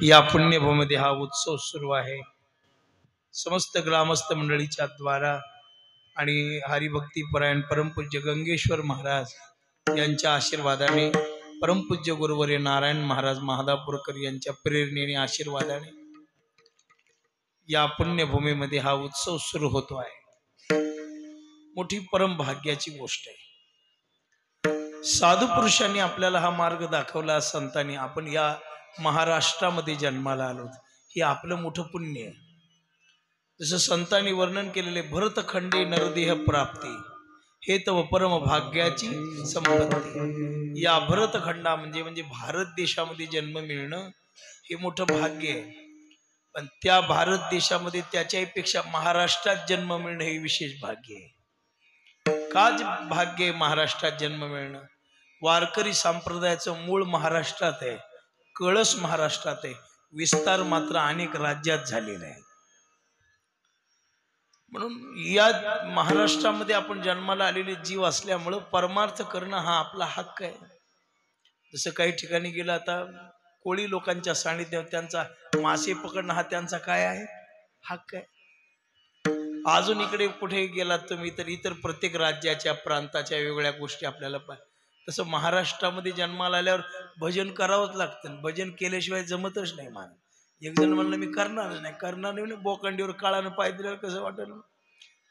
या पुण्यभूमीमध्ये हा उत्सव सुरू आहे। समस्त ग्रामस्थ मंडळीच्या द्वारा आणि हरिभक्तीपरायण परमपूज्य गंगेश्वर महाराज यांच्या आशीर्वादाने, परमपूज्य गुरुवर्य नारायण महाराज महादापूरकर यांच्या प्रेरणेने आशीर्वादाने या पुण्यभूमीमध्ये हा उत्सव सुरू होतो आहे। मोठी परम भाग्याची गोष्ट आहे। साधू पुरुषांनी आपल्याला हा मार्ग दाखवला, संतांनी। आपण या महाराष्ट्रामध्ये जन्माला आलो, हे आपलं मोठं पुण्य आहे। जसं संतांनी वर्णन केलेले भरतखंडे नरदेह प्राप्ती, हे तव परम भाग्याची संपत्ती। या भरतखंडा म्हणजे भारत देशामध्ये जन्म मिळणं हे मोठं भाग्य आहे। पण त्या भारत देशामध्ये त्याच्यापेक्षा महाराष्ट्रात जन्म मिळणं हे विशेष भाग्य आहे। काच भाग्य आहे महाराष्ट्रात जन्म मिळणं। वारकरी संप्रदायाचं मूळ महाराष्ट्रात आहे, कळस महाराष्ट्रात आहे, विस्तार मात्र अनेक राज्यात झालेला आहे। म्हणून या महाराष्ट्रामध्ये आपण जन्माला आलेले जीव असल्यामुळं परमार्थ करणं हा आपला हक्क आहे। जसं काही ठिकाणी गेलं, आता कोळी लोकांच्या सानिध्यात त्यांचा मासे पकडणं हा त्यांचा काय आहे, हक्क आहे। अजून इकडे कुठे गेलात तुम्ही तर इतर प्रत्येक राज्याच्या प्रांताच्या वेगळ्या गोष्टी आपल्याला तसं महाराष्ट्रामध्ये जन्माला आल्यावर भजन करावंच लागतं। भजन केल्याशिवाय जमतच नाही मला। एक जण म्हणलं मी करणार नाही, बोकंडीवर काळानं पाय दिल्यावर कसं वाटेल,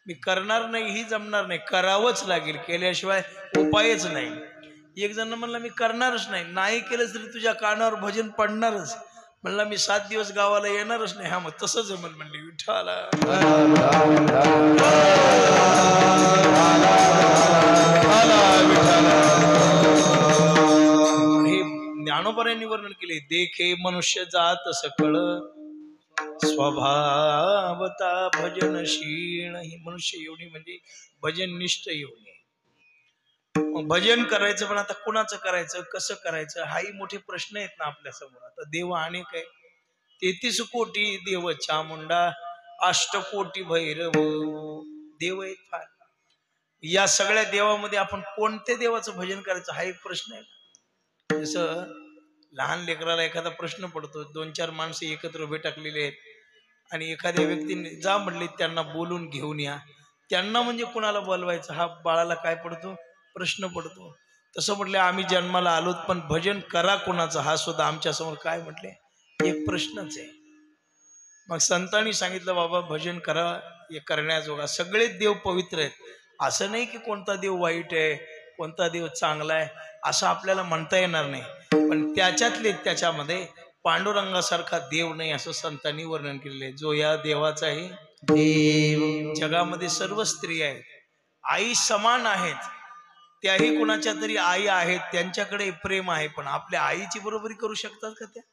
मी करणार नाही ही जमणार नाही, करावंच लागेल, केल्याशिवाय उपायच नाही। एक जण म्हणलं मी करणारच नाही केलं तरी तुझ्या कानावर भजन पडणारच, म्हणला मी 7 दिवस गावाला येणारच नाही। हा मग तसं जमल म्हणले विठ्ठला। हे ज्ञानोबांनी वर्णन केले, देखे मनुष्य जात सकळ स्वभावता भजनशील। ही मनुष्य योनी म्हणजे भजन निष्ठ योनी। भजन करायचं, पण आता कुणाचं करायचं, कसं करायचं, हाही मोठे प्रश्न आहेत ना आपल्या समोर। आता देव अनेक आहे, 33 कोटी देव चामुंडा, 8 कोटी भैरव देव आहेत फार। या सगळ्या देवामध्ये आपण कोणत्या देवाचं भजन करायचं हा एक प्रश्न आहे। जसं लहान लेकराला एखादा प्रश्न पडतो, 2-4 माणसं एकत्र उभे टाकलेले आहेत आणि एखाद्या व्यक्तीने जा म्हणले त्यांना बोलून घेऊन या, त्यांना म्हणजे कुणाला बोलवायचं हा बाळाला काय पडतो, प्रश्न पडतो। तसं म्हटलं आम्ही जन्माला आलोत, पण भजन करा कोणाचं हा सुद्धा आमच्या समोर काय म्हटले, एक प्रश्नच आहे। मग संतांनी सांगितलं बाबा भजन करा, हे करण्याजोगा सगळेच देव पवित्र आहेत। असं नाही की कोणता देव वाईट आहे, कोणता देव चांगला आहे असं आपल्याला म्हणता येणार नाही, पण त्याच्यामध्ये पांडुरंगासारखा देव नाही असं संतांनी वर्णन केलेलं आहे। जो या देवाचाही देव, जगामध्ये सर्व स्त्रिया आहेत, आई समान आहेत, त्याही कुणाच्या तरी आई आहेत, त्यांच्याकडे प्रेम आहे, पण आपल्या आईची बरोबरी करू शकतात का त्या?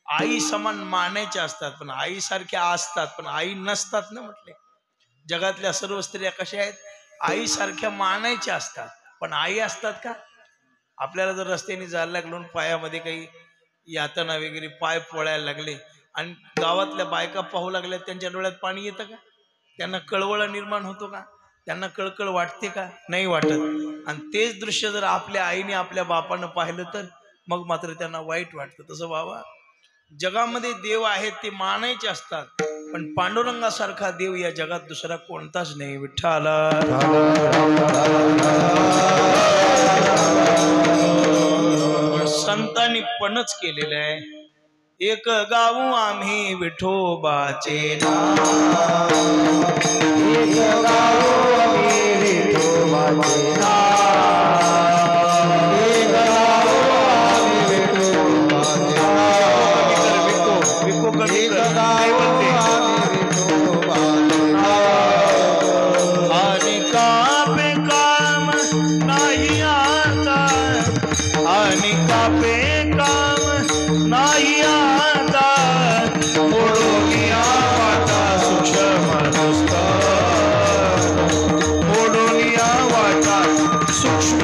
आई समान मानायच्या असतात, पण आई सारख्या असतात, पण आई नसतात ना म्हटले। जगातल्या सर्व स्त्रिया कशा आहेत, आई सारख्या मानायच्या असतात, पण आई असतात का? आपल्याला जर रस्त्याने जायला लागलो, पायामध्ये काही यातना वगैरे, पाय पोळायला लागले आणि गावातल्या बायका पाहू लागल्या, त्यांच्या डोळ्यात पाणी येतं का? त्यांना कळवळा निर्माण होतो का? त्यांना कळकळ वाटते का? नाही वाटत। आणि तेच दृश्य जर आपल्या आईने आपल्या बापानं पाहिलं तर मग मात्र त्यांना वाईट वाटतं। तसं बाबा जगामध्ये देव आहेत ते मानायचे असतात, पण पांडुरंगासारखा देव या जगात दुसरा कोणताच नाही। विठ्ठला संतांनी पणच केलेलं आहे, एक गाऊ आम्ही विठोबाचे नाव, एक गाऊ आम्ही विठोबाचे नाव, एक गाऊ आम्ही विठोबाचे नाव, विको एक गाऊ आम्ही विठोबाचे नाव, आणि कापे काम नाही आता, आणि कापे काम नाही आता, ओढून या वाटा सूक्ष्म नुसतं, ओढून या वाटा सूक्ष्म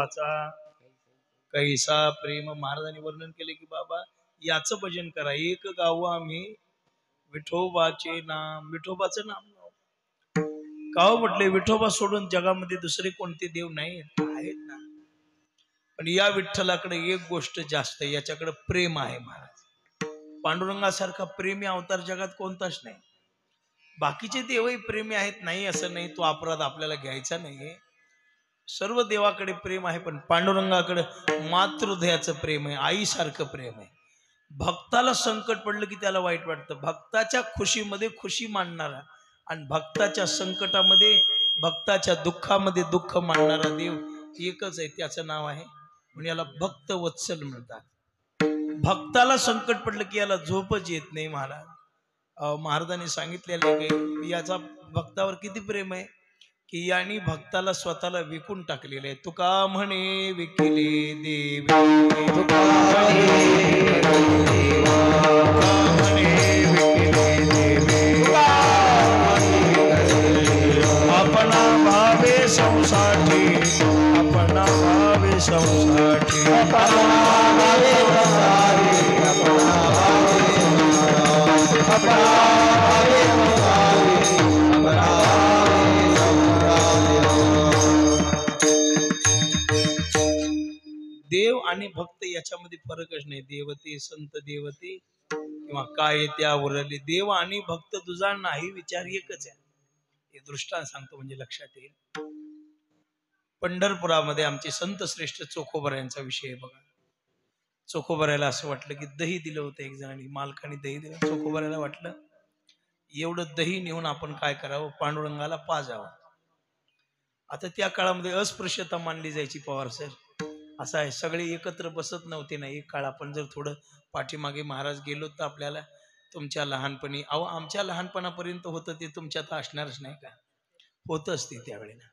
विठोबाचा कैसा प्रेम. महाराजांनी वर्णन केले की बाबा याचं भजन करा. एक गाव आम्ही विठोबाचे नाम. विठोबाचं नाम गाव म्हटले. विठोबा सोडून जगामध्ये दुसरे कोणते देव नाही आहेत ना, पण या विठ्ठलाकडे एक गोष्ट जास्त, याच्याकडे प्रेम आहे महाराज. पांडुरंगासारखा प्रेमी अवतार जगात कोणताच नाही. बाकीचे देवही प्रेमी आहेत, नाही असं नाही, तो अपराध आपल्याला घ्यायचा नाही. सर्व देवाकडे प्रेम आहे, पण पांडुरंगाकडे मातृदयाचं प्रेम आहे, आईसारखं प्रेम आहे. भक्ताला संकट पडलं की त्याला वाईट वाटतं. भक्ताच्या खुशीमध्ये खुशी मानणारा आणि भक्ताच्या संकटामध्ये, भक्ताच्या दुःखामध्ये दुःख मानणारा देव एकच आहे. त्याचं नाव आहे, म्हणून याला भक्त वत्सल म्हणतात. भक्ताला संकट पडलं की याला झोपच येत नाही. महाराजांनी सांगितलेलं आहे की याचा भक्तावर किती प्रेम आहे की याने भक्ताला स्वतःला विकून टाकलेलं आहे. तुका म्हणे विकिले देवी, तुका अपना भावे संसाठी, अपना भावे संसाठी, देव आणि भक्त याच्यामध्ये फरकच नाही. देवते संत देवते किंवा काय त्या उरले, देव आणि भक्त तुझा नाही विचार एकच आहे. हे दृष्टांत सांगतो म्हणजे लक्षात येईल. पंढरपुरामध्ये आमचे संत श्रेष्ठ चोखोबरा यांचा विषय बघा. चोखोबऱ्याला असं वाटलं की दही दिलं होतं एक जणांनी, मालकाने दही दिलं. चोखोबऱ्याला वाटलं एवढं दही नेऊन आपण काय करावं, पांडुरंगाला पाजावं. आता त्या काळामध्ये अस्पृश्यता मानली जायची पवार सर. असं आहे, सगळे एकत्र बसत नव्हते ना एक काळ. आपण जर थोडं पाठीमागे महाराज गेलो तर आपल्याला तुमच्या लहानपणी, अहो आमच्या लहानपणापर्यंत होतं ते तुमच्यात असणारच नाही का, होतच ते त्यावेळेला.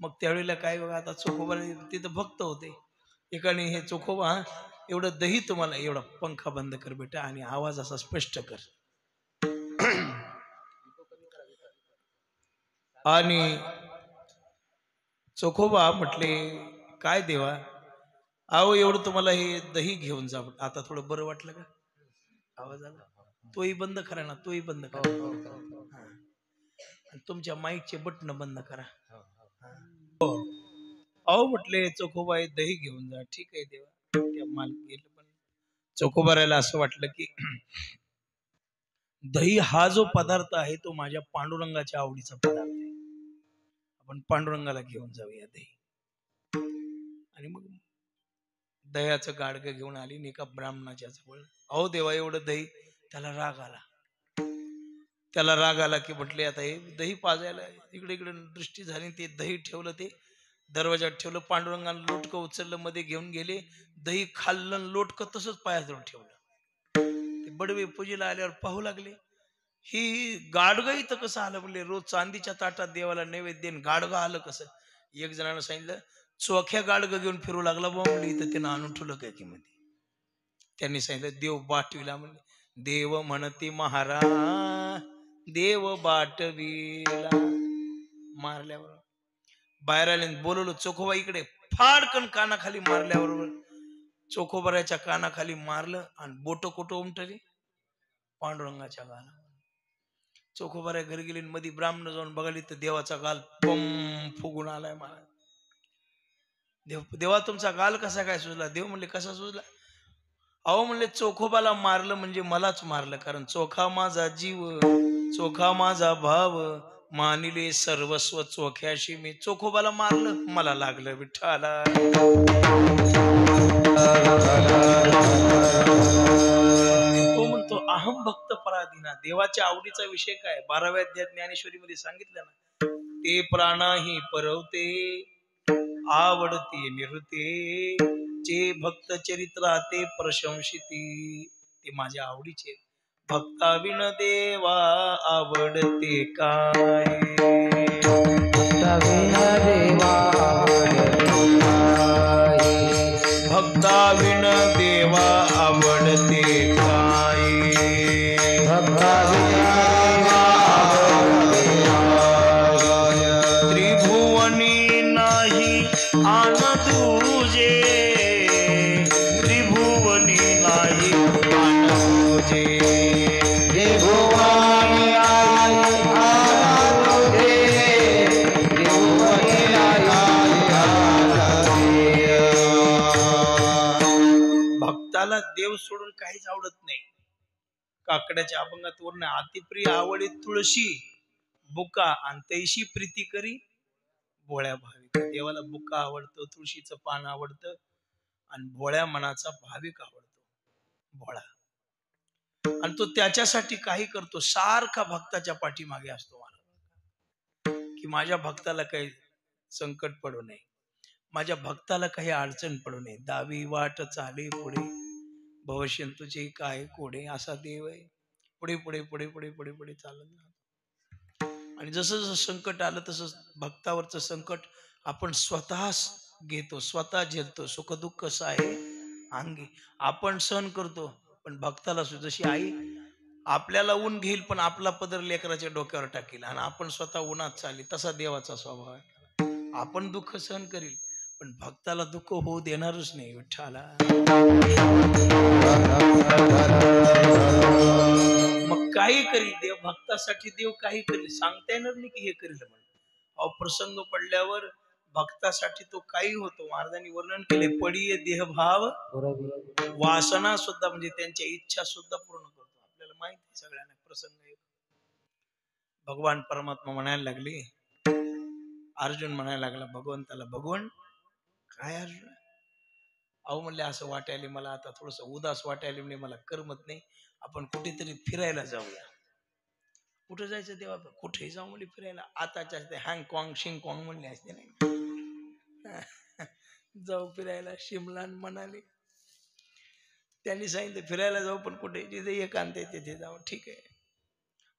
मग त्यावेळेला काय बघा, आता चोखोबा तिथं भक्त होते. एकाने हे चोखोबा एवढं दही तुम्हाला, एवढा पंखा बंद कर बेटा आणि आवाज असा स्पष्ट कर. आणि चोखोबा म्हटले काय देवा, अहो एवढं तुम्हाला हे दही घेऊन जा. आता थोडं बरं वाटलं का, आवाज आला? तोही बंद करा ना, तोही बंद करा. तुमच्या माईकचे बटन बंद करा. अहो म्हटले चोखोबा हे दही घेऊन जा. ठीक आहे देवा. त्या माल गेलं, पण चोखोबारायला असं वाटलं की दही हा जो पदार्थ आहे तो माझ्या पांडुरंगाच्या आवडीचा पदार्थ आहे, आपण पांडुरंगाला घेऊन जाऊया दही. आणि मग दह्याचं गाडगं घेऊन आली एका ब्राह्मणाच्या जवळ. अहो देवा एवढं दही, त्याला राग आला. त्याला राग आला की म्हटले आता हे दही पाजायला, इकडे इकडे दृष्टी झाली, ते दही ठेवलं, ते दरवाजात ठेवलं. पांडुरंगानं लोटकं उचललं, मध्ये घेऊन गेले. दही खाल्लं, लोटकं तसंच पायाजवळ ठेवलं. ते बडवे पूजेला आल्यावर पाहू लागले, ही गाडगं इथं कसं आलं? म्हणले रोज चांदीच्या ताटात देवाला नैवेद्य, गाडगं आलं कसं? एक जणांना सांगितलं चोख्या गाडगं घेऊन फिरू लागला बा. म्हणले इथं त्यानं आणून ठेवलं काय की मध्ये. त्यांनी सांगितलं देव बाटविला. म्हणले देव म्हणते महाराज, देव बाटविला. मारल्यावर बाहेर आले, बोलवलं चोखोबा इकडे. फाडकन कानाखाली मारल्याबरोबर चोखोबराच्या कानाखाली मारलं आणि बोट कुठं उमटली, पांडुरंगाच्या गाला. चोखोबरा घरी गेली, मध्ये ब्राह्मण जाऊन बघाली तर देवाचा गाल पम फुगून आलाय. महाराज देवा तुमचा गाल कसा काय सुजला? देव म्हणले कसा सुजला? अहो म्हणले चोखोबाला मारलं म्हणजे मलाच मारलं, कारण चोखा माझा जीव, चोखा माझा भाव, मानिले सर्वस्व चोख्याशी मी. चोखोबाला मारलं, मला लागलं विठ्ठला. तो म्हणतो अहम भक्त पराधीना. देवाच्या आवडीचा विषय काय? 12व्या अध्यायात ज्ञानेश्वरी मध्ये सांगितलं ना, ते प्राणाही परवते, आवडते निवृत्ते, जे भक्त चरित्रा ते प्रशंसिती. ते माझ्या आवडीचे. भक्ता विण देवा आवडते काय, भक्ता विण देवा आवडते काय, भक्ता विण देवा आवडते काय, भक्ता विण देवा आवडते काय. त्रिभुवनी नाही आनंद भक्ताला देव सोडून काहीच आवडत नाही. काकड्याच्या अभंगात वर्ण अतिप्रिय आवडी तुळशी बुका आणि तैशी प्रीती करी भोळ्या भाविक. देवाला बुका आवडतो, तुळशीचं पान आवडतं आणि भोळ्या मनाचा भाविक आवडतो भोळा. आणि तो त्याच्यासाठी काही करतो, सारखा भक्ताच्या पाठीमागे असतो. मला की माझ्या भक्ताला काही संकट पडू नये, माझ्या भक्ताला काही अडचण पडू नये. दावी वाट चाले पुढे भवशंतूचे काय कोडे, असा देव आहे. पुढे पुढे पुढे पुढे पुढे पुढे चालत. आणि जसं जसं संकट आलं तसं भक्तावरचं संकट आपण स्वतःच घेतो, स्वतः झेलतो. सुख दुःख कसं आहे अंगी आपण सहन करतो. पण भक्ताला जशी आई आपल्याला ऊन घेईल पण आपला पदर लेकराच्या डोक्यावर टाकेल आणि आपण स्वतः उन्हात चालली, तसा देवाचा स्वभाव आहे. आपण दुःख सहन करील पण भक्ताला दुःख होऊ देणारच नाही. विठ्ठला मग काही करील देव भक्तासाठी. देव काही करील, सांगता येणार नाही की हे करील म्हणून. अप्रसंग पडल्यावर भक्तासाठी तो काही होतो. महाराजांनी वर्णन केले, पडिये देहभाव वासना सुद्धा, म्हणजे त्यांच्या इच्छा सुद्धा पूर्ण करतो. आपल्याला माहिती आहे सगळ्यांना प्रसंग. भगवान परमात्मा म्हणायला लागले, अर्जुन म्हणायला लागला भगवंताला, भगवान काय अर्जुन, अहो म्हणले असं वाटायला मला, आता थोडस उदास वाटायला, म्हणजे मला करमत नाही, आपण कुठेतरी फिरायला जाऊया. कुठं जायचं देवा, कुठेही जाऊ म्हणले फिरायला. आताच्या हँगकॉंग शिंगकॉंग म्हणले असते नाही जाऊ फिरायला शिमला मनाली. त्यांनी सांगितलं फिरायला जाऊ पण कुठे, जिथे एकांत आहे तिथे जाऊ. ठीक आहे.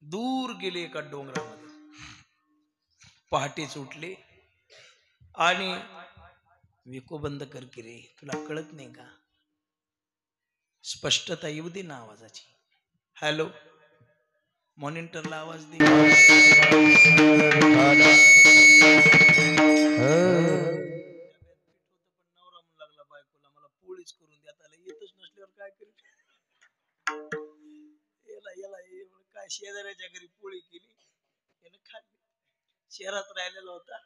दूर गेले एका डोंगरामध्ये. पहाटेच उठले आणि विको बंद कर की रे, तुला कळत नाही का, स्पष्टता येऊ दे ना आवाजाची. हॅलो, मॉनिटरला आवाज दे. नवरा म्हणू लागला बायकोला, मला पोळीच करून द्या. त्याला येतच नसल्यावर काय करेल. काय शेजाऱ्याच्या घरी पोळी केली, यानं खाल्ली. शहरात राहिलेला होता,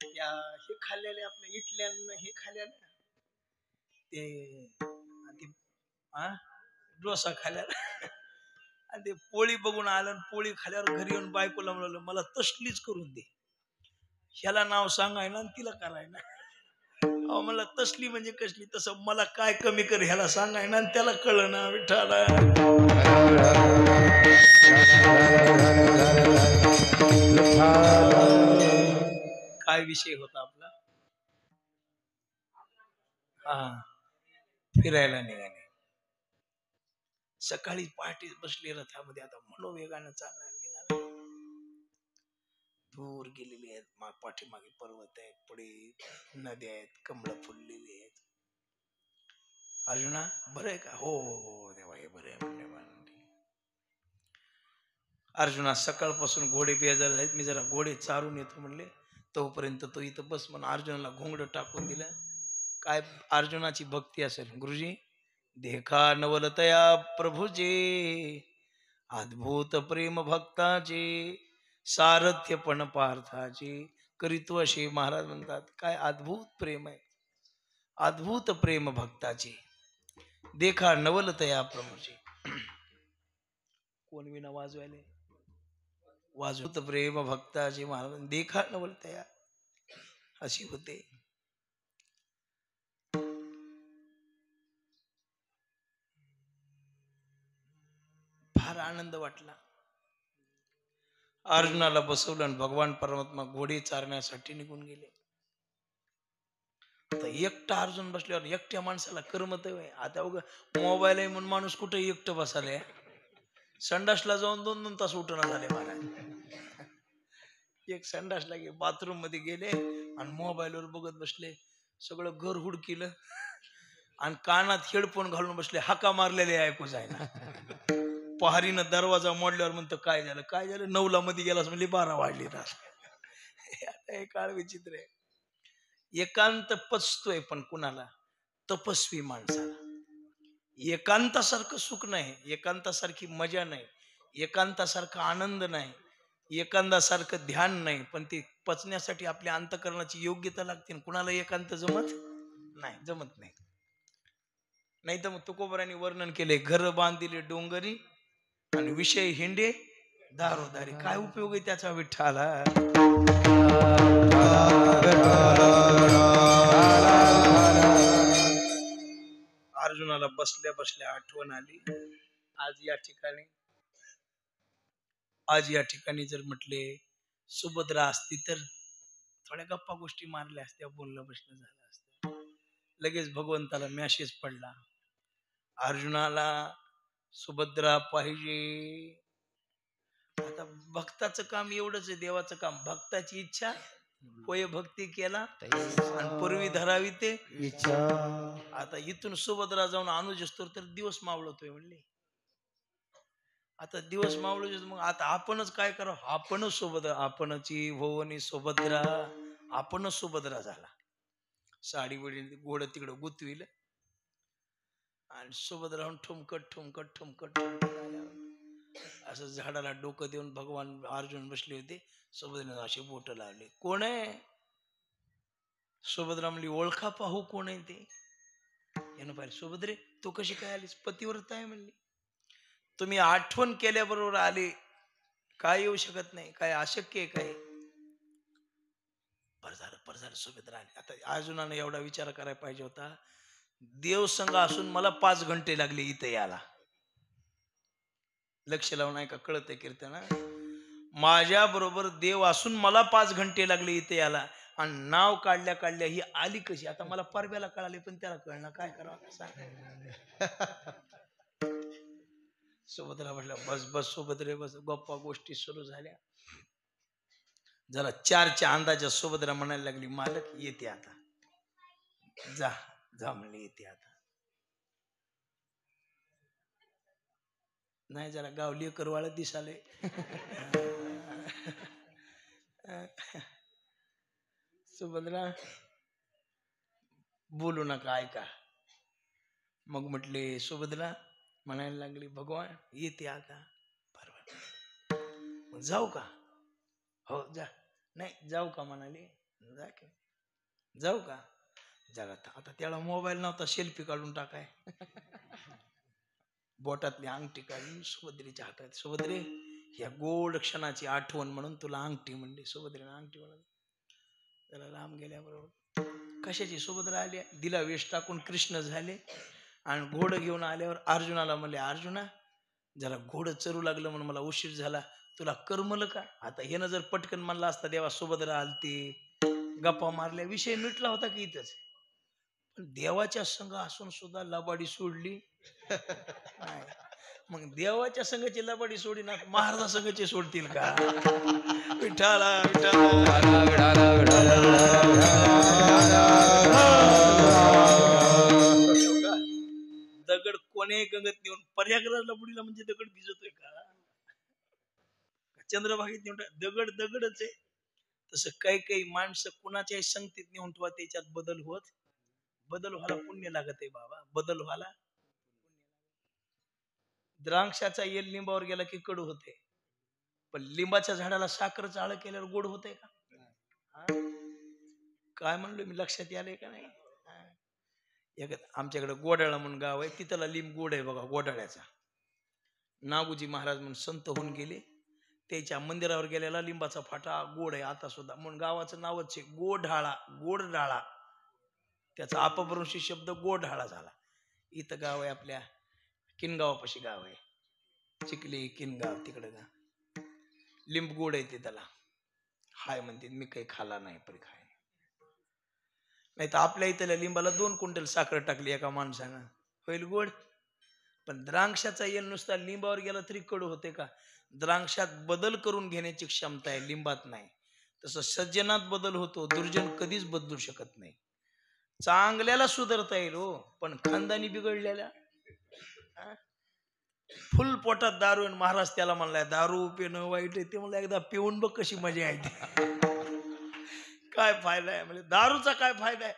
त्या हे खाल्लेले आपल्या इटल्यानं हे खाल्ल्यानं ते डोसा खाल्ल्याला आणि ते पोळी बघून आलं. पोळी खाल्यावर घरी येऊन बायकोला म्हणाल, मला तसलीच करून दे. ह्याला नाव सांगाय ना तिला कराय ना. अहो मला तसली म्हणजे कसली, तसं मला काय कमी कर ह्याला सांगाय ना त्याला कळ ना. विठ्ठला काय विषय होता आपला, फिरायला निघाले. सकाळी पहाटे बसले रथामध्ये, आता मनोवेगानं चालणार निघाला. दूर गेलेले आहेत, पाठीमागे पर्वत आहेत, पुढे नद्या आहेत, कमळ फुललेली आहेत. अर्जुना बरं आहे का, हो हो देवा हे बरं आहे म्हणले. अर्जुना सकाळपासून घोडे बेजार आहेत, मी जरा घोडे चारून येतो म्हणले, तोपर्यंत तो इथं बस म्हणून अर्जुनाला घोंगड टाकून दिलं. काय अर्जुनाची भक्ती असेल. गुरुजी देखा नवलतया प्रभुजे, अद्भुत प्रेम भक्ताचे, सारथ्य पण पार्थाचे करीत्व असे महाराज म्हणतात. काय अद्भुत प्रेम आहे, अद्भुत प्रेम भक्ताचे. देखा नवलतया प्रभुजे. कोण विना वाजवायले, वाजवत प्रेम भक्ताचे महाराज. देखा नवलतया अशी होते. फार आनंद वाटला. अर्जुनाला बसवलं आणि भगवान परमात्मा घोडे चारण्यासाठी निघून गेले. तर एकटा अर्जुन बसल्यावर एकट्या माणसाला करमत आहे. आता उगा मोबाईल आहे म्हणून माणूस कुठे एकटं बसाले. संडासला जाऊन 2-2 तास उठणं झाले महाराज. एक संडासला गेले, बाथरूम मध्ये गेले आणि मोबाईलवर बघत बसले. सगळं घर हुडकिलं आणि कानात हेडफोन घालून बसले. हाका मारलेले ऐकू जायला. पहारीनं दरवाजा मोडल्यावर म्हणतो काय झालं, काय झालं, 9ला मध्ये गेलास म्हणजे 12 वाजले. आता हे काळ विचित्र आहे. एकांत पचतोय पण कुणाला, तपस्वी माणसाला. एकांतासारखं सुख नाही, एकांतासारखी मजा नाही, एकांतासारखा आनंद नाही, एकांतासारखं ध्यान नाही, पण ते पचण्यासाठी आपल्या अंतकरणाची योग्यता लागते. कुणाला एकांत जमत नाही, जमत नाही. नाही तर मग तुकोबरांनी वर्णन केले, घर बांधिले डोंगरी आणि विषय हिंडे दारोदारी. काय उपयोग आहे त्याचा विठ्ठला? अर्जुनाला बसल्या बसल्या आठवण आली, आज या ठिकाणी जर म्हटले सुभद्रा असती तर थोड्या गप्पा गोष्टी मारल्या असत्या, बोलणं बसणं झालं असतं. लगेच भगवंताला मॅसेज पडला, अर्जुनाला सुभद्रा पाहिजे. आता भक्ताचं काम एवढंच आहे, देवाचं काम. भक्ताची इच्छा होय, भक्ती केला आणि पूर्वी धरावी ते इच्छा. आता इथून सुभद्रा जाऊन अनुज असतो तर दिवस मावळतोय म्हणले. आता दिवस मावळ, मग आता आपणच काय करावं? आपणच सुभद्रा, आपणची भुवनी सुभद्रा, आपणच सुभद्रा झाला. साडी वडी गोड तिकडं गुतविलं आणि सुभद्रा ठुमकट ठुमकट ठुमकट असं झाडाला डोकं देऊन भगवान अर्जुन बसले होते. सुभद्रेने अशी बोट लावली. कोण आहे? सुभद्रा म्हणली, ओळखा पाहू कोण आहे ते. यानं पाहिजे, सुभद्रे तू कशी काय आलीस? पतिव्रता आहे म्हणली. तुम्ही आठवण केल्याबरोबर आले, काय येऊ शकत नाही, काय अशक्य आहे काय? पर झालं सुभद्रा आली. आता अर्जुनाने एवढा विचार करायला पाहिजे होता, देव संघ असून मला 5 घंटे लागले इथे यायला. लक्ष लावून ऐका, कळत आहे कीर्तन. माझ्या बरोबर देव असून मला 5 घंटे लागले इथे यायला, आणि नाव काढल्या काढल्या ही आली कशी? आता मला परब्याला कळाले पण त्याला कळणार, काय करावं सांग. सुभद्रा म्हटलं, बस बस सुभद्रे बस. गप्पा गोष्टी सुरू झाल्या. जरा 4च्या अंदाजा सुभद्रा म्हणायला लागली, मालक येते आता. जा जा म्हणले, येते आता. नाही, जरा गावली करवाळत दिसाले. सुभद्रा बोलू नका, ऐका. मग म्हटले, सुभद्रा म्हणायला लागली, भगवान येते आता. बरोबर, जाऊ का? हो जा. नाही जाऊ का म्हणाले, जा की. जाऊ का? जगात आता त्याला मोबाईल नव्हता, सेल्फी काढून टाकाय. बोटातली अंगठी काढून सुभद्रेच्या हातात. सुभद्रे, ह्या गोड क्षणाची आठवण म्हणून तुला अंगठी म्हणली. सुभद्रेला अंगठी म्हणून त्याला लांब गेल्याबरोबर कशाची? सुभद्रा आली, दिला वेश टाकून कृष्ण झाले आणि घोड घेऊन आल्यावर अर्जुनाला म्हणले, अर्जुना जरा घोड चरू लागलं म्हणून मला उशीर झाला, तुला करमलं का? आता हे जर पटकन म्हणला असता, देवा सुभद्रा आलती, गप्पा मारल्या, विषय मिटला होता की इथंच. पण देवाच्या संघ असून सुद्धा लबाडी सोडली. मग देवाच्या संघाची लबाडी सोडी ना, महाराजा संघाची सोडतील का? विठाला दगड कोणे गंगत नेऊन प्रयागराजला बुडीला म्हणजे दगड भिजतोय का? चंद्रभागेत नेऊन दगड दगडच आहे. तसं काही काही माणसं कुणाच्याही संगतीत नेऊन ठेवा, त्याच्यात बदल व्हायला पुण्य लागत आहे बाबा. बदल व्हायला. द्राक्षाचा येल लिंबावर गेला की कडू होते, पण लिंबाच्या झाडाला साखर चाळ केल्यावर गोड होते का? काय म्हणलो मी, लक्षात आलंय का नाही? आमच्याकडे गोडाळा म्हणून गाव आहे, तिथला लिंब गोड आहे बघा. गोडाळ्याचा नागूजी महाराज म्हणून संत होऊन गेले, त्याच्या मंदिरावर गेलेला लिंबाचा फाटा गोड आहे आता सुद्धा, म्हणून गावाचं नावच आहे गोढाळा. गोडढाळा, त्याचा अपभ्रंशी शब्द गोढाळा झाला. इथं गाव आहे आपल्या किनगावापाशी गाव आहे, चिखली किनगाव, तिकडे गा लिंब गोड आहे ते. त्याला हाय म्हणते, मी काही खाला नाही पण खाय. नाही तर आपल्या इथल्या लिंबाला 2 क्विंटल साखर टाकली एका माणसानं, होईल गोड. पण द्राक्षाचा येल नुसता लिंबावर गेला तरी कडू होते का? द्राक्षात बदल करून घेण्याची क्षमता आहे, लिंबात नाही. तसं सज्जनात बदल होतो, दुर्जन कधीच बदलू शकत नाही. चांगल्याला सुधारता येईल हो, पण खानदानी बिघडलेल्या. फुल पोटात दारू, महाराज त्याला म्हणलाय दारू पिणं वाईट आहे. ते म्हणलं एकदा पिऊन बघ कशी मजा आहे. काय फायदा आहे म्हणजे दारूचा? काय फायदा आहे?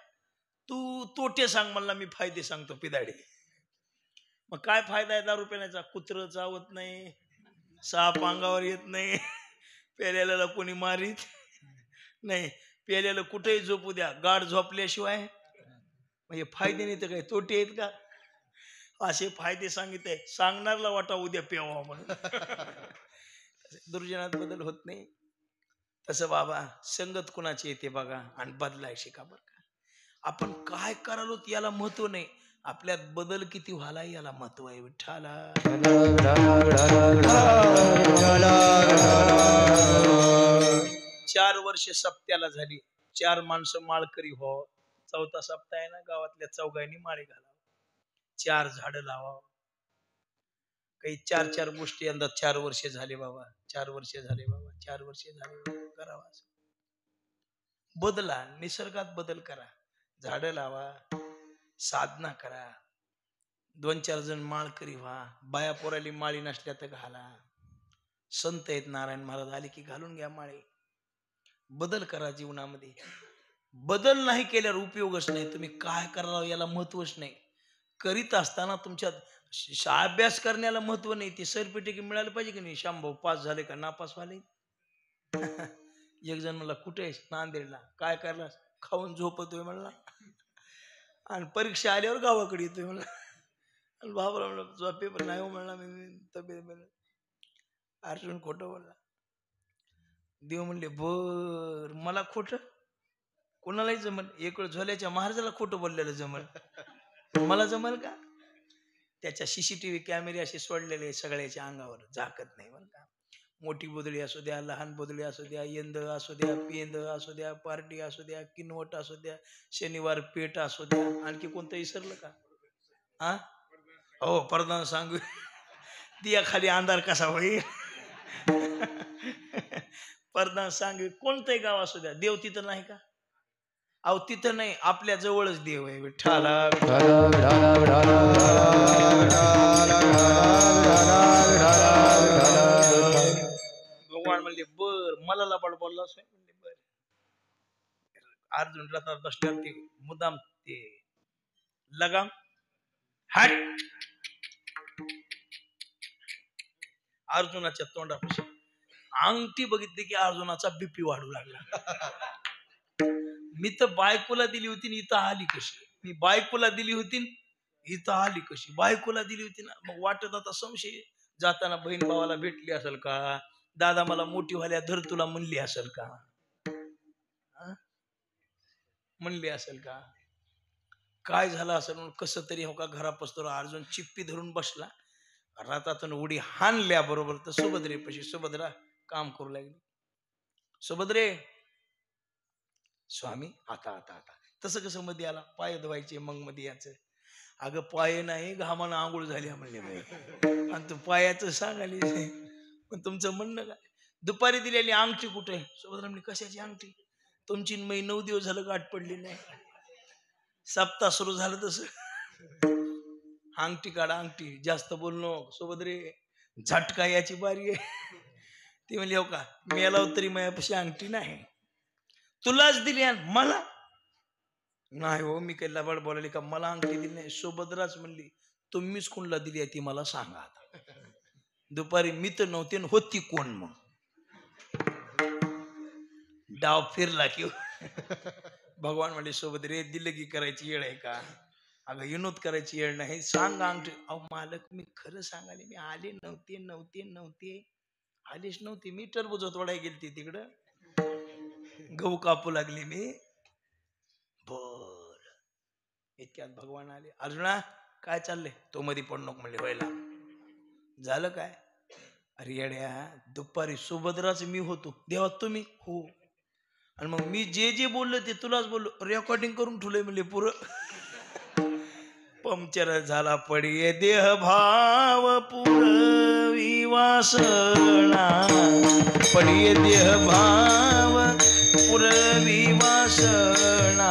तू तोटे सांग मला, मी फायदे सांगतो पिदाडे. मग काय फायदा आहे दारू पिण्याचा? कुत्र चावत नाही, साप अंगावर येत नाही, पेल्याला कोणी मारीत नाही, पेल्याला कुठेही झोपू द्या, गाढ झोपल्याशिवाय म्हणजे फायदे नाही तर काही तोटे आहेत का? असे फायदे सांगितले, सांगणारला वाटा उद्या प्यावा म्हणून. दुर्जनात बदल होत नाही. तसं बाबा संगत कुणाची येते बघा आणि बदलाय शिका बरं का. आपण काय करालो याला महत्व नाही, आपल्यात बदल किती व्हायला याला महत्व आहे. विठ्ठला 4 वर्ष सप्त्याला झाली, 4 माणसं माळकरी हो. 4था सप्ताह आहे ना, गावातल्या चौघांनी माळे घालावं, 4 झाडं लावा. काही 4 गोष्टी यंदा 4 वर्ष झाले बाबा, 4 वर्ष झाले बाबा, 4 वर्ष झाले करावा. बदला, निसर्गात बदल करा, झाडं लावा, साधना करा, 2-4 जण माळकरी व्हा, बाया पोराली माळी नसल्या तर घाला. संत आहेत नारायण महाराज, आले की घालून घ्या माळे. बदल करा जीवनामध्ये. बदल नाही केल्यावर उपयोगच नाही. तुम्ही काय करावं याला महत्वच नाही. करीत असताना तुमच्यात अभ्यास करण्याला महत्व नाही. ते सर्टिफिकेट मिळालं पाहिजे की नाही, शांभाऊ पास झाले का नापास झाले. एक जण म्हणला कुठे आहेस, नांदेडला. काय करला, खाऊन झोपतोय म्हणला, आणि परीक्षा आल्यावर गावाकडे येतोय म्हणला. बाबा म्हणला तुझा पेपर नाही हो म्हणला, मी तब्येत म्हणलं. अर्जुन खोटं बोलला. देव म्हणले बर, मला खोटं कोणालाही जमल. एक वेळ झोल्याच्या महाराजाला खोटं बोललेलं जमल, मला जमल का? त्याच्या CCTV कॅमेरे असे सोडलेले सगळ्याच्या अंगावर, झाकत नाही बरं का. मोठी बोदळी असू द्या, लहान बोदळी असू द्या, यंद असू द्या, पेंद असू द्या, पार्टी असू द्या, किनवट असू द्या, शनिवार पेठ असू द्या, आणखी कोणतं विसरलं का? हा हो, प्रधान सांगू दिया खाली अंधार कसा होईल. प्रधान सांगू कोणतंही गाव असू द्या, देव तिथं नाही का? अहो तिथं नाही, आपल्या जवळच देव आहे. विठ्ठला भगवान म्हणले बर, मला लबाड बोलला म्हणले बर. अर्जुन रथात बसल्यावर ते मुदाम ते लगाम हट अर्जुनाच्या तोंडापाशी. अंगठी बघितली की अर्जुनाचा BP वाढू लागला. मी तर बायकोला दिली होती, इथं आली कशी? मी बायकोला दिली होती, इथं आली कशी? बायकोला दिली होती ना. मग वाटत आता संशय, जाताना बहीण भावाला भेटली असेल का? दादा मला मोठी व्हायला धर तुला म्हणली असेल का? म्हणली असेल का? काय झालं असेल म्हणून कसं तरी हो का घरापासून अर्जुन चिप्पी धरून बसला. रथातून उडी हाणल्या बरोबर तर सुभद्रेपाशी. सुभद्रा काम करू लागली. सुभद्रे स्वामी आता आता आता तसं कसं मध्ये आला? पाय धुवायचे मग मध्ये याचं. अगं पाय नाही, घामानं आंघोळ झाली म्हणले. आणि तू पायाचं सांगाली, पण तुमचं म्हणणं काय? दुपारी दिलेली अंगठी कुठे? सुभद्रा म्हणली कशाची अंगठी? तुमची 9 दिवस झालं गाठ पडली नाही, सप्ताह सुरू झालं तसं. अंगठी काढा अंगठी, जास्त बोललो सुभद्रे, झटका याची बारी आहे. ती म्हणली हो का, मेलाव तरी माझ्यापाशी अंगठी नाही, तुलाच दिली आणि मला नाही. हो मी काही लबाड बोलायली का? मला अंगठी दिली नाही. सुभद्राच म्हणली तुम्हीच कोणला दिली आहे ती मला सांगा आता. दुपारी मी तर नव्हते, होती कोण? मग डाव फिरला की भगवान म्हणले सुभद्रे दिलं की करायची येळ आहे का? अगं विनोद करायची येळ नाही, सांग अंगठी. अहो मालक मी खरं सांगाले, मी आले नव्हते आलेच नव्हते. मी टरबूज तोडाय गेलती तिकडं, गहू कापू लागली मी. बर इतक्यात भगवान आले. अर्जुना काय चाललंय? तो मध्ये पण नको म्हणले. व्हायला झालं काय? अरे येड्या, दुपारी सुभद्राच मी होतो, देवा तुम्ही हो. आणि मग मी जे जे बोललो ते तुलाच बोललो, रेकॉर्डिंग करून ठेवलंय म्हणले पुरं. पंक्चर झाला पडिये देह भाव पुरवी वासना, पडिये देह भाव पुरवी वासना,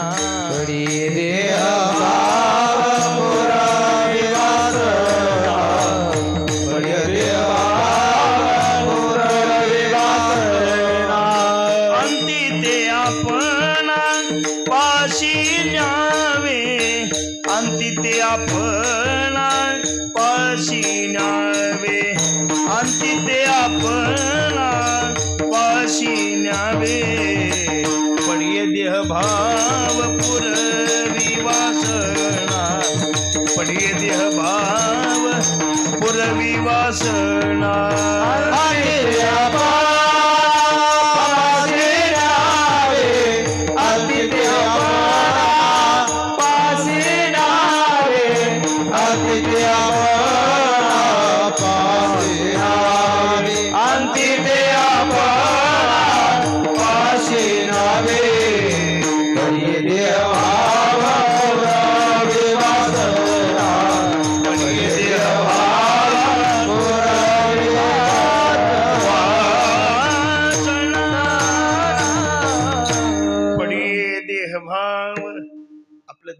पडिये देह भाव पुरवी वासना, पडिये देह भाव पुरवी वासना. अंती ते आपण पाशी न्यावे, अंती ते आपण पाशी न्यावे, अंती ते आपणा पाशी न्यावे पडिये देह भाव पुरवी वासना पडिये देह भाव पुरवी वासना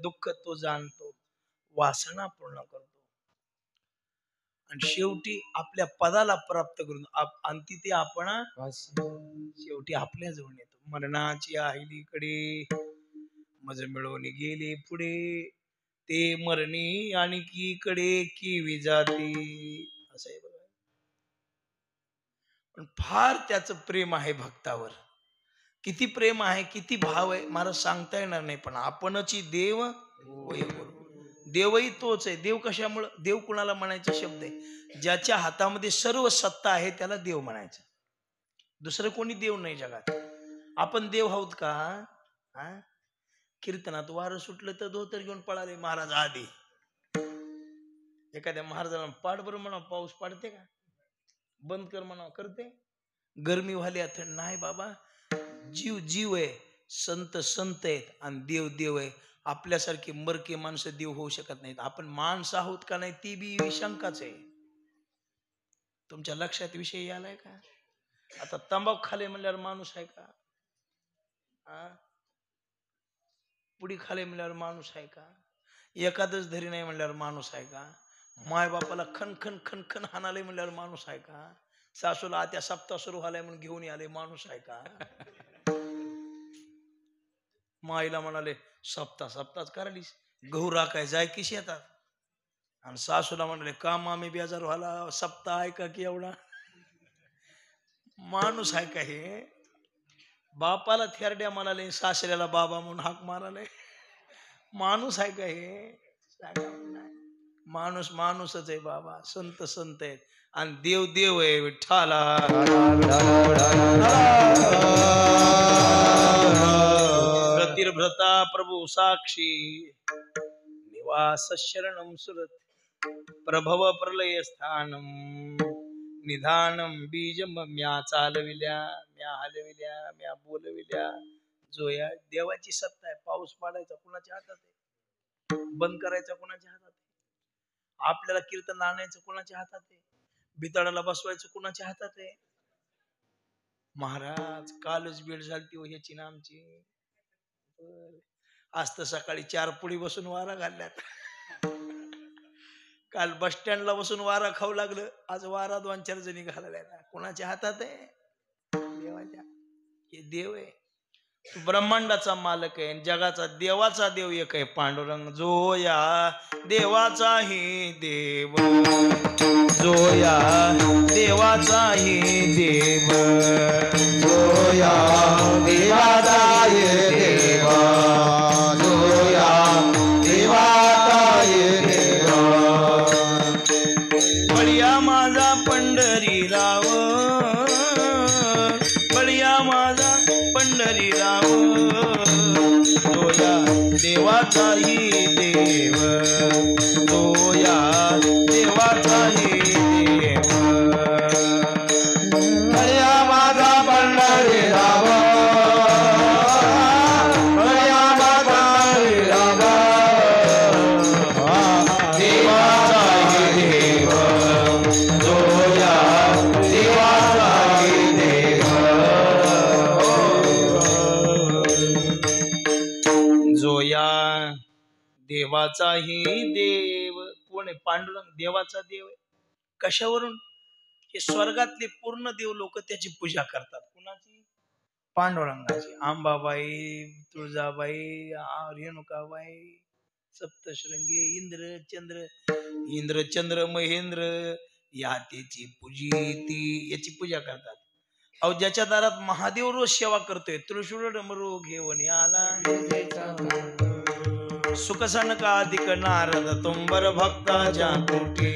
दुःख तो जाणतो वासना पूर्ण करतो आणि शेवटी आपल्या पदाला प्राप्त करून अंती ते आपण शेवटी आपल्या जवळ येतो मरणाची आहिलीकडे मज मिळवून गेले पुढे ते मरणी आणि कीकडे किवी जाती असं आहे बघा. पण फार त्याचं प्रेम आहे भक्तावर किती प्रेम आहे किती भाव आहे मला सांगता येणार नाही पण आपणची देव देवही तोच आहे. देव कशामुळं देव कुणाला म्हणायचा शब्द आहे ज्याच्या हातामध्ये सर्व सत्ता आहे त्याला देव म्हणायचं दुसरं कोणी देव नाही जगात. आपण देव आहोत का? कीर्तनात वारं सुटलं तर धोतर घेऊन पळाले महाराज आधी एखाद्या महाराजाला पाड बरं म्हणा पाऊस पाडते का बंद कर म्हणा करते गरमी व्हाली थंड नाही बाबा जीव जीव आहे संत संत आहेत आणि देव देव आहे. आपल्यासारखी मरके माणसं देव होऊ शकत नाहीत. आपण माणसं आहोत का नाही ती बी शंकाच आहे. तुमच्या लक्षात विषय आलाय का? आता तंबाखू खाले म्हणल्यावर माणूस आहे का? पुडी खाले म्हणल्यावर माणूस आहे का? एखादच धरी नाही म्हणल्यावर माणूस आहे का? माय बापाला खन खन खन खन हाणाले म्हणल्यावर माणूस आहे का? सासूला आत्या सप्ताह सुरू झालाय म्हणून घेऊन आले माणूस आहे का? माईला म्हणाले सप्ताहच करालीस गहू राखाय जाय की शेतात आणि सासूला म्हणाले काम आम्ही बेजार व्हायला सप्ताह आहे का की एवढा माणूस आहे का हे? बापाला थेरड्या म्हणाले सासऱ्याला बाबा म्हणून हाक माराले माणूस आहे का हे? माणूस माणूसच आहे बाबा. संत संत आहेत आणि देव देव आहे विठ्ठला. गतिर्भ्रता प्रभू साक्षी निवास शरणम सुरत प्रभव प्रलय स्थानम निधानम बीजम म्या चालविल्या म्या हलविल्या म्या बोलविल्या. जो या देवाची सत्ता आहे. पाऊस पाडायचा कुणाच्या हातात आहे? बंद करायचा कुणाच्या हातात आहे? आपल्याला कीर्तन आणायचं कुणाच्या हातात आहे? बिताडाला बसवायचं कुणाच्या हातात आहे? महाराज कालच बीड झालती हो ह्याची ना आमची. आज तर सकाळी 4 पुढी बसून वारा घालल्यात. काल बस स्टँडला बसून वारा खाऊ लागलं. आज वारा 2-4 जणी घालल्या. कुणाच्या हातात आहे? देवाच्या. हे देव आहे. तू ब्रह्मांडाचा मालक आहे जगाचा देवाचा देव एक आहे पांडुरंग. जो या देवाचाही देव जो या देवाचाही देव जो या देवाचाही देव जो या देवाचाही देव. बळिया माझा पंढरीराव बळिया माझा पंढरीराव जो या देवाचाही देव जो या देवाचाही देव. बळिया माझा पंढरीराव बळिया माझा पंढरीराव देवाचाही देव जो या देवाचाही देव. जो या देवाचाही देव. कोण आहे? पांडुरंग देवाचा देव आहे. कशावरून? हे स्वर्गातले पूर्ण देव लोक त्याची पूजा करतात. कुणाची? पांडुरंगाची. अंबाबाई तुळजाबाई रेणुकाबाई सप्तशृंगी इंद्र चंद्र महेंद्र या त्याची पूजिती, याची पूजा करतात. अहो ज्याच्या दारात महादेव रोज सेवा करतोय, त्रिशूळ डमरू घेऊन आला, सुख सनकाधिक नारद तुंबर भक्ताच्या कोटी,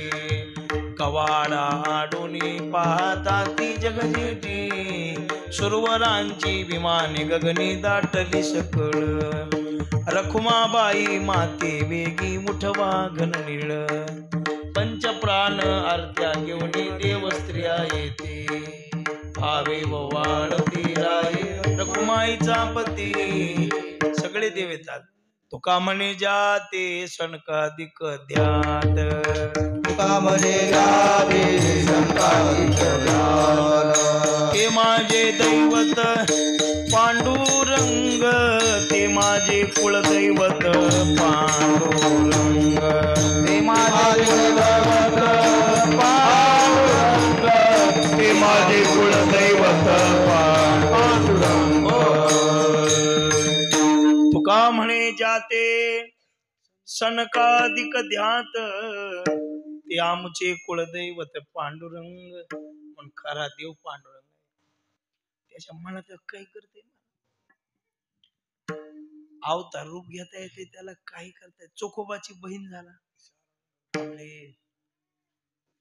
कवाडा आडोनी पाहता ती जगजेटी, सुरवरांची विमाने गगनी दाटली सकळ, रखुमाबाई माते वेगी मुठवा घन निळ, पंचप्राण आरत्या घेऊन देव स्त्रिया येते, भावे वाढती राये रखुमाईचा पती, सगळे देव येतात. तुका म्हणे जाते सनकाधिक ध्यात, तुका म्हणे जाते सनकाधिक ध्यात, ते माझे दैवत पांडुरंग, ते माझे कुलदैवत पांडुरंग, ते माझे दैवत पांडुरंग, ते माझे कुलदैवत पांडुरंग. तुका म्हणे जाते सनकाधिक ध्यात, ते आमचे कुलदैवत पांडुरंग, पण खरा देव पांडुरंग. त्याच्या मनात काही करते, अवतार रूप घेता येते, त्याला काही करता. चोखोबाची बहीण झाला,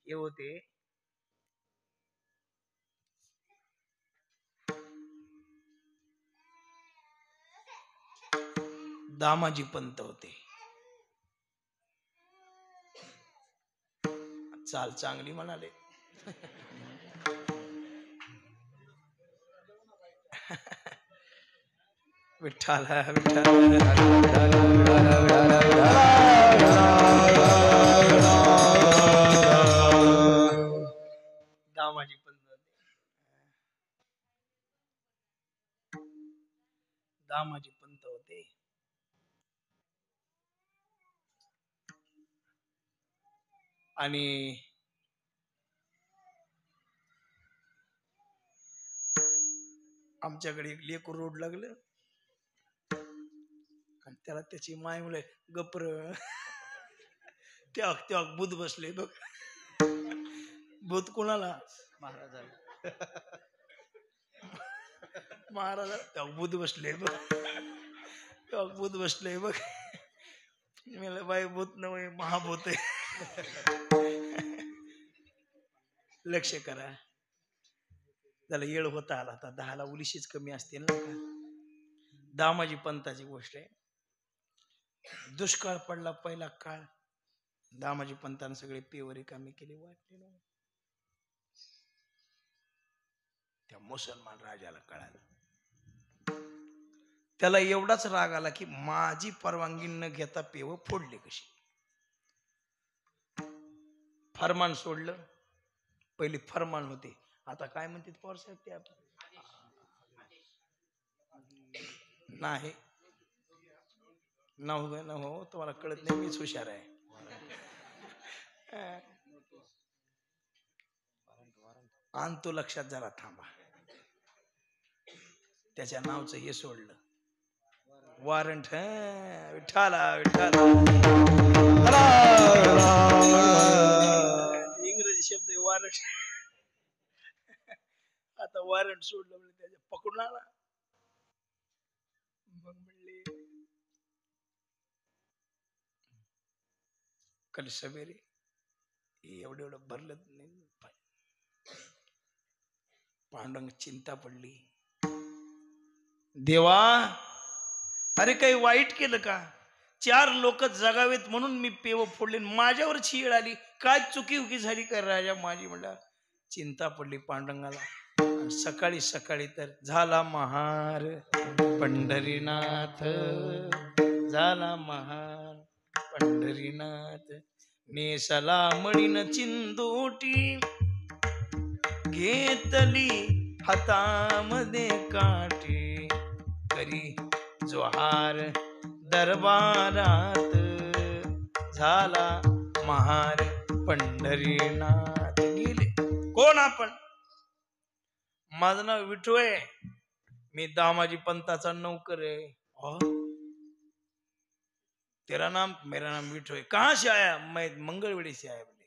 हे होते दामाजी पंत होते. चाल चांगली म्हणाले. विठ्ठल विठ्ठल दामाजी पंत होते. दामाजी पंत होते. आणि आमच्याकडे एक लेकरू रोड लागलं, आणि त्याला त्याची माय मुले गपर त्या त्या बुध बसले बघ. बुध कोणाला? महाराजाला. महाराजा त्या बुध बसले बघ, त्या बुध बसले बघ. मला बाई भूत नव्हे, महाभूत आहे. लक्ष करा, त्याला येळ होता आला आता, 10ला उलिशीच कमी असते ना का. दामाजी पंताची गोष्ट आहे. दुष्काळ पडला पहिला काळ, दामाजी पंतानं सगळे पेवरे कामे केले, वाटले. त्या मुसलमान राजाला कळालं, त्याला एवढाच राग आला की माझी परवानगी न घेता पेव फोडले कशी. फरमान सोडलं. पहिले फरमान होते, आता काय म्हणते पवार साहेब ते आपण नाही न हो, तुम्हाला कळत नाही, मीच हुशार आहे. आणतो लक्षात, जरा थांबा. त्याच्या नावचं हे सोडलं, वॉरंट. विठ्ठला विठ्ठला, इंग्रजी शब्द आहे वॉरंट. आता वॉरंट सोडलं म्हणजे त्याच्या पकडून आला. मग म्हणले कल सवेरे एवढं एवढं भरलं नाही. पांडुरंग चिंता पडली, देवा अरे काही वाईट केलं का? 4 लोक जगावेत म्हणून मी पेव फोडले, माझ्यावर छीळ आली, काय चुकी उकी झाली का राजा माझी? म्हणला चिंता पडली पांडुरंगाला. सकाळी सकाळी तर झाला महार पंढरीनाथ, झाला महार पंढरीनाथ, नेसला मळीन चिंदोटी, घेतली हातामध्ये काठी, करी जोहार दरबारात, झाला महार पंढरीनाथ. गेले. कोण आपण? माझं नाव विठू आहे, मी दामाजी पंताचा नौकर आहे. तेरा नाम? मेरा नाम विठू है. कहां से आया? मैं मंगलवेड़ी से आया. बोले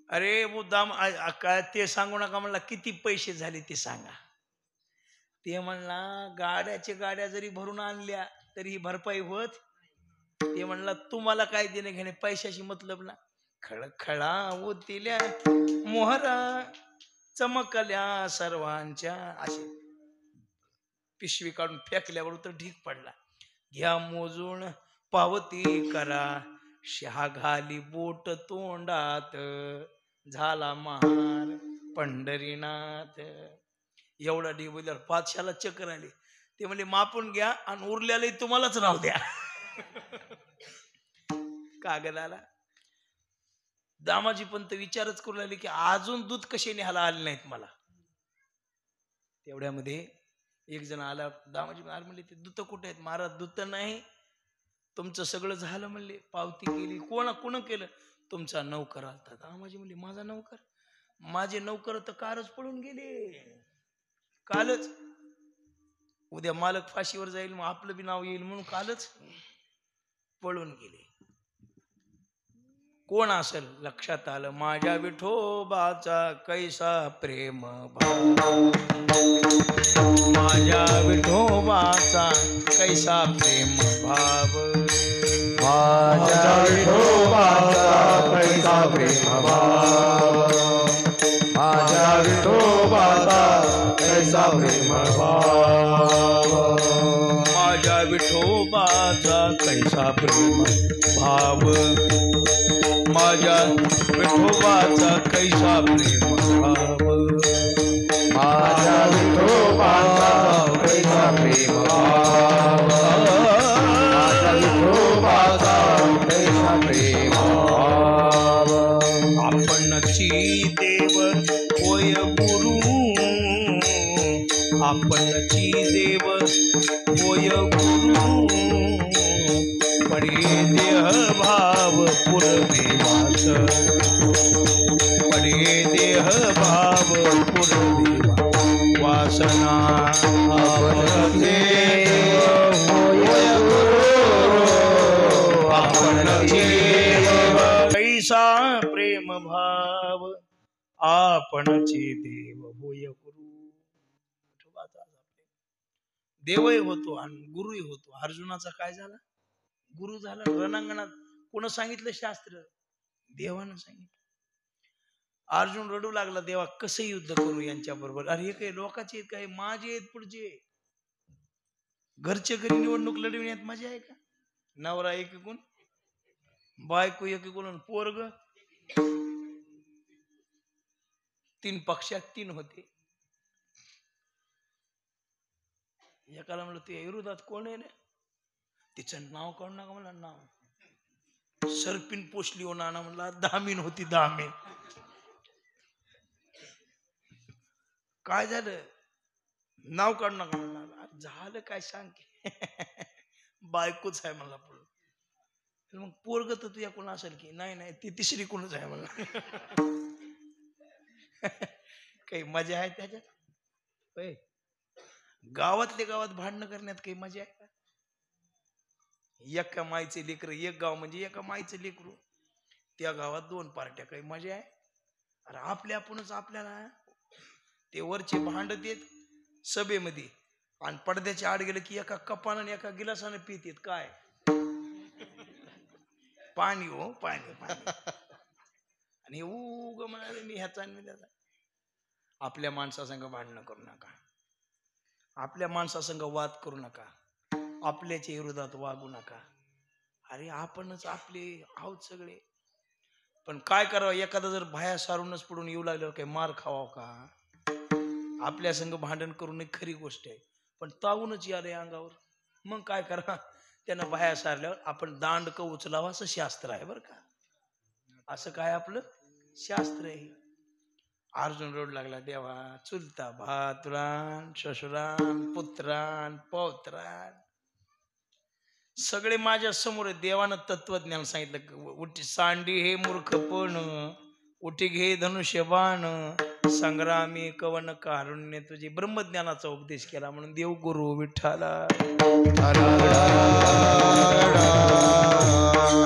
अरे वो काय ते सांगू नका म्हणला, किती पैसे झाले ते सांगा. ते म्हणला गाड्या जरी भरून आणल्या तरी ही भरपाई होत. ते म्हणला तुम्हाला काय देणे घेणे, पैशाशी मतलब ना. खळखळा होतील्या मोहरा चमकल्या सर्वांच्या, असे पिशवी काढून फेकल्यावर तर ढीक पडला. घ्या मोजून पावती करा, शहा घाली बोट तोंडात, झाला महार पंढरीनाथ. एवढा ढिबुल्यावर पाचशाला चक्कर आली. ते म्हणले मापून घ्या आणि उरल्याला तुम्हालाच राहू द्या. कागदाला दामाजी पंत विचारच करू लागले की अजून दूध कसे न्यायला आले नाहीत मला. तेवढ्यामध्ये एक जण आला. दामाजी म्हणले ते दूत कुठे आहेत? महाराज दूत नाही, तुमचं सगळं झालं म्हणले, पावती केली. कोण केलं? तुमचा नौकर आलता. दामाजी म्हणले माझा नौकर? माझे नौकर तर कालच पळून गेले, कालच. उद्या मालक फाशीवर जाईल, मग आपलं बी नाव येईल म्हणून कालच पळून गेले. कोण असेल? लक्षात आलं, माझ्या विठोबाचा कैसा प्रेम भाव, माझ्या विठोबाचा कैसा प्रेम भाव, माझ्या विठोबाचा कैसा प्रेम भाव, माझ्या विठोबाचा कैसा प्रेम भाव, माझ्या विठोबाचा कैसा प्रेम भाव, माझ्या विठोबाचा कैसा प्रेम भाव, माझ्या विठोबाचा कैसा प्रेम भाव, माझ्या विठोबाचा कैसा प्रेम भाव. आपणची देव होय गुरु, आपणची देव होय गुरु, पडे देह भाव पुरदेवास, पडे देह भाव पुरदेवा. वासना आपणचे होय गुरु, आपणचे कैसा प्रेम भाव, आपणचे देव होय गुरु. देवही होतो आणि गुरुही होतो. अर्जुनाचा काय झाला? गुरु झाला. रणांगणात कोण सांगितलं शास्त्र? देवानं सांगितलं. अर्जुन रडू लागला, देवा कसं युद्ध करू यांच्या बरोबर? अरे हे काही लोकांचे आहेत, काही माझे आहेत पुढचे. घरच्या घरी निवडणूक लढविण्यात मजा आहे का? नवरा एकीकडून, बायको एकीकडून, पोरग. 3 पक्षात 3 होते. एकाला म्हणलं ते विरोधात कोण आहे ना, तिचं नाव काढू नका मला. नाव सरपिन पोचली हो नाना म्हणला. दामीन होती, दामीन. काय झालं? नाव काढू नका म्हणला. झालं काय सांग की? बायकोच आहे म्हणला पुढं. मग पोरग तर तुझ्या कोण असेल की? नाही ती तिसरी कोणच आहे म्हणला. काही मजा आहे त्याच्यात? होय, गावातल्या गावात भांडणं करण्यात काही मजा आहे का? एका माईचे लेकर, एक गाव म्हणजे एका माईचं लेकरू, त्या गावात 2 पार्ट्या, काही मजा आहे? अरे आपल्या आपणच आपल्याला ते वरचे भांडत येत सभेमध्ये आणि पडद्याच्या आड गेलं की एका कपानं आणि एका गिलासानं पित येत. काय पाणी हो, पाणी. आणि उग म्हणाले मी ह्याचा आणि त्याचा. आपल्या माणसासंग भांडणं करू नका, आपल्या माणसासंग वाद करू नका, आपल्याच्या विरोधात वागू नका. अरे आपणच आपले आहोत सगळे. पण काय करावं? एखादा जर बाया सारूनच पडून येऊ लागल्यावर काही मार खावा का? आपल्या संग भांडण करून खरी गोष्ट आहे, पण तावूनच याले अंगावर. मग काय करा? त्यानं बाया सारल्यावर आपण दांडक उचलावा असं शास्त्र आहे बरं का. असं काय आपलं शास्त्र आहे. अर्जुन रडू लागला, देवा चुलता भातुरान, शशुरान, पुत्रान, पौत्रान सगळे माझ्या समोर. देवानं तत्वज्ञान सांगितलं. उठी सांडी हे मूर्खपण, उठी घे धनुष्यबाण, संग्रामी कवन कारुण्य तुझे ब्रह्मज्ञानाचा उपदेश केला म्हणून देव गुरु विठ्ठला.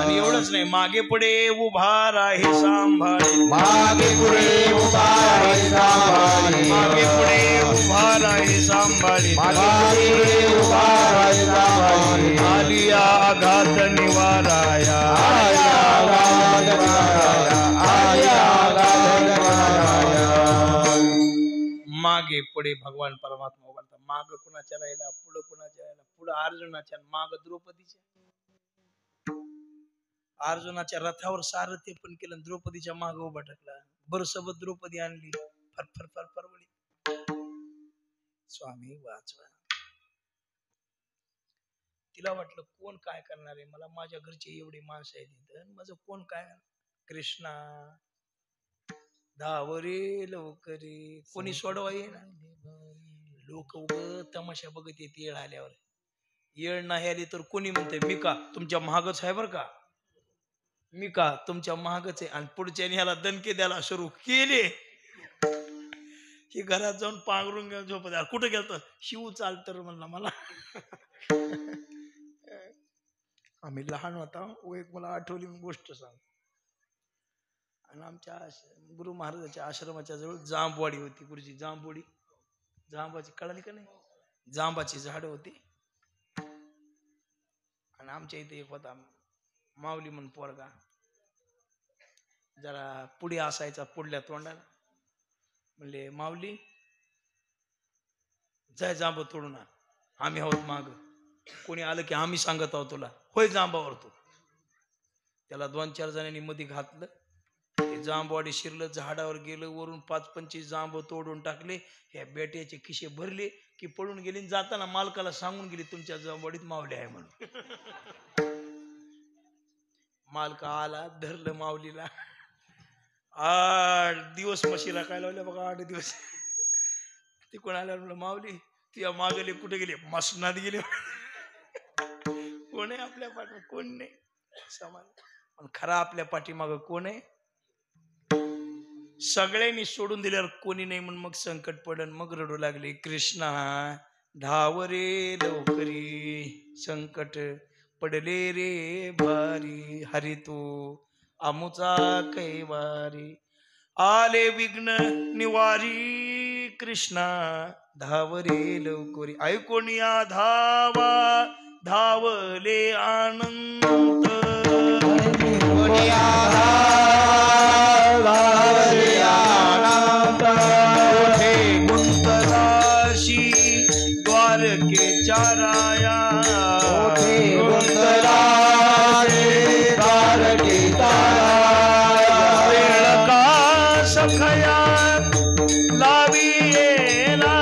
आणि एवढंच नाही, मागे पुढे उभा राही सांभाळी, मागे पुढे उभा राही सांभाळी, मागे पुढे उभा राही सांभाळी, मागे पुढे उभा राही सांभाळी. आली आघात निवाराया, आया आघात निवाराया, आया आघात निवाराया. मागे पुढे भगवान परमात्मा बोलतात. माग कुणाच्या राहिला, पुढं कुणाच्या राहिला, पुढं अर्जुनाच्या, माग द्रौपदीच्या. अर्जुनाच्या रथावर सारथी पण केलं, द्रौपदीच्या माग उभा टाकला. बरसोबत द्रौपदी आणली, फरफर फरफर वळी. स्वामी वाचवा. तिला वाटलं कोण काय करणार आहे, मला माझ्या घरचे एवढी माणसं आहेत, माझं कोण काय. कृष्णा धावरे लवकरे, कोणी सोडवा ये ना. लोक उग तमाशा बघत येते येळ आल्यावर. येळ नाही आली तर कोणी म्हणते मी का तुमच्या महागच आहे, बर का मी का तुमच्या महागच आहे. आणि पुढच्याने ह्याला दणके द्यायला सुरू केले की घरात जाऊन पांघरून घेऊन झोपत. कुठं गेलतो, शिव चालतर म्हणला मला. आम्ही लहान होता, एक मला आठवली गोष्ट सांग. आणि आमच्या गुरु महाराजाच्या आश्रमाच्या जवळ जांबवाडी होती. गुरुजी जांबवाडी, जांबाची कळाली का नाही, जांबाची झाड होती. आणि आमच्या इथे एक होता माऊली म्हणून पोरगा, जरा पुढे असायचा, पुढल्या तोंडाला. म्हणले माऊली जाय जांब तोडून आण, आम्ही आहोत माग. कोणी आलं की आम्ही सांगत आहोत तुला, होय जांबावर तू. त्याला 2-4 जणांनी मध्ये घातलं, ते जांबवाडी शिरलं, झाडावर गेलं, वरून 5-25 जांब तोडून टाकले. ह्या बेट्याचे खिशे भरले की पळून गेली. जाताना मालकाला सांगून गेली तुमच्या जांबवाडीत मावले आहे म्हणून. मालक आला, धरलं माऊलीला. 8 दिवस म्हशी राखायला लावल्या बघा, 8 दिवस. ते कोण आल्यावर म्हणलं माऊली तुझ्या मागले कुठे गेले, मसनात गेले. कोण आहे आपल्या पाठी, कोण नाही. समान पण खरा आपल्या पाठीमाग कोण आहे. सगळ्यांनी सोडून दिल्यावर कोणी नाही म्हणून मग संकट पडन, मग रडू लागले. कृष्णा धावरे लवकरी, संकट पडले रे भारी, हरी तू आमुचा कैवारी. आले विघ्न निवारी, कृष्णा धावरे लवकरी. ऐकून या धावा धावले अनंत, मोठे गुंतराशी द्वारकेच्या राया, वेळ का सखया लावी येला,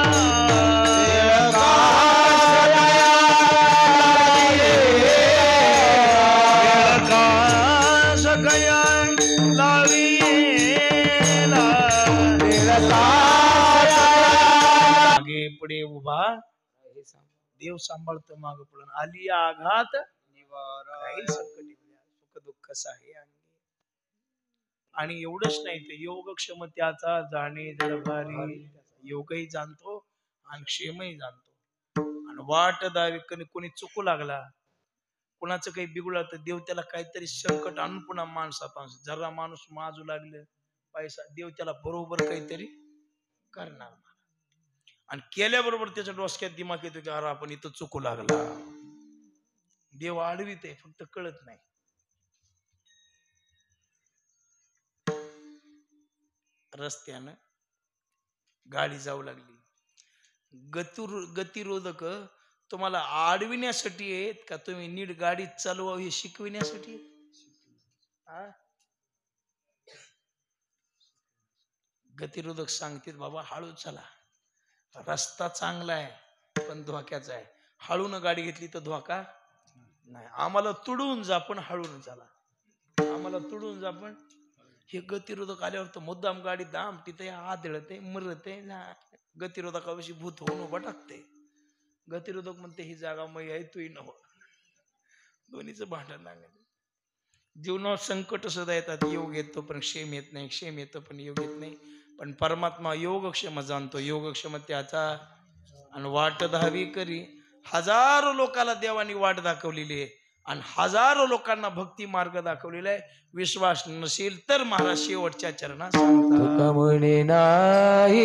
पुढे उभा देव सांभाळतो, माग पुढे. आली आघात काही संकट सुख दुःख आहे. आणि एवढंच नाही ते योगक्षम त्याचा जाणे दरबारी. योगही जाणतो आणि क्षेमही जाणतो. आणि वाट दावी कोणी चुकू लागला, कुणाचं काही बिघडलं तर देव त्याला काहीतरी संकट आणून पुन्हा माणसात. जरा माणूस माजू लागलं पैसा, देव त्याला बरोबर काहीतरी करणार. आणि केल्याबरोबर त्याच्या डोसक्यात दिमाग येतो की अरे आपण इथं चुकू लागला. देव आडवीत आहे, फक्त कळत नाही. रस्त्यानं गाडी जाऊ लागली, गतिरोधक तुम्हाला आडविण्यासाठी आहेत का तुम्ही नीट गाडी चालवावी हे शिकविण्यासाठी? गतिरोधक सांगतील बाबा हळू चला, रस्ता चांगला आहे पण धोक्याचा आहे. हळून गाडी घेतली तर धोका नाही. आम्हाला तुडून जा पण हळून चला, आम्हाला तुडून जा पण. हे गतिरोधक आल्यावर तर मुद्दाम गाडी दाम तिथे आदळते मरते. गतिरोधकाविषयी भूत होऊन उभा टाकते. गतिरोधक म्हणते ही जागा मग आहे तूही नव. दोन्हीचं भांडण लागलं. जीवनात संकट सुद्धा येतात, योग येतो पण क्षेम येत नाही, क्षेम येतो पण योग येत नाही. पण परमात्मा योगक्षम जाणतो, योगक्षम त्याचा आणि वाट धावी करी. हजारो लोकांना देवानी वाट दाखवलेली आहे आणि हजारो लोकांना भक्ती मार्ग दाखवलेला आहे. विश्वास नसेल तर महाराज शेवटच्या चरणात सांगतात. तुका मुनी नाही